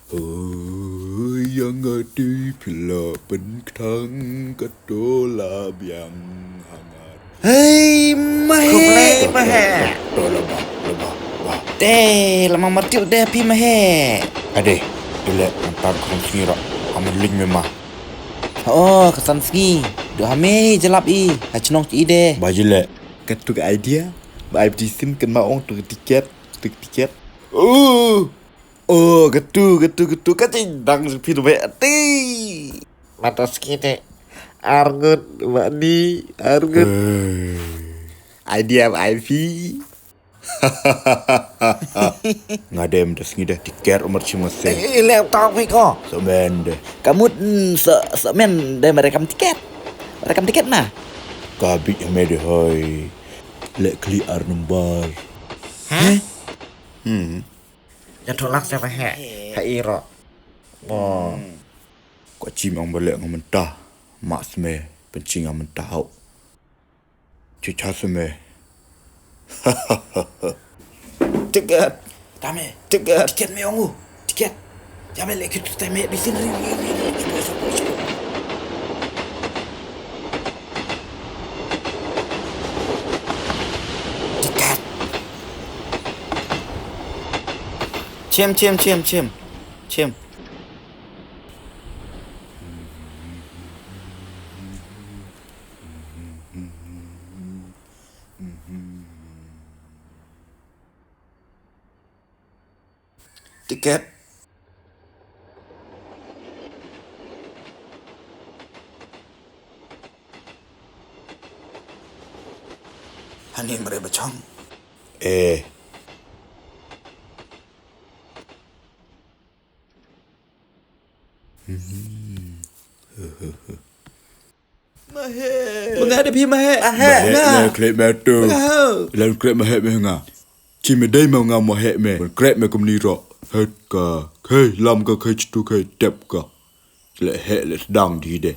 Yang ada pila penkang katola biang hangat. Hei, mahe, Lebah. Deh, lama mati deh pi mahe. Adeh, elak antar kong singira. Aman ling memang. Oh, kesan sengi. Dua hame jelap Hacinong ci deh. Bajilek. Katuk idea. Baik disim kan maong tu tiket. Getu. Kacindang sepi tu baik hati. Matas kita. Argut, Badi, argut. Idea IP. Ngadem dah sengi dah tiket umur cuma se. Lep topik kok. Semen deh. Kamu men deh merekam tiket. Merekam tiket mah. Kabik yang mede hoi. Lek kliar nembar. Hah? Ya tolak siapa Iro. Oh. Kau cimang balik ngam mentah. Mak sme pencing ngam mentah hau. Cuca sme. Tiket. Tiket me ongu. Tiket. Jangan lagi kita me di sini. Cepat. Tiket. Cem. Tiket. Hani mereka bacang. Menghadapi Mahe. Mahek klep metu. Lalu klep mahek menga. Cime dai mau ngam mahek me. Klep me kum niro. Het ka. Kei lam ka kei tu kei tep ka. Lek hek lek sedang di deh.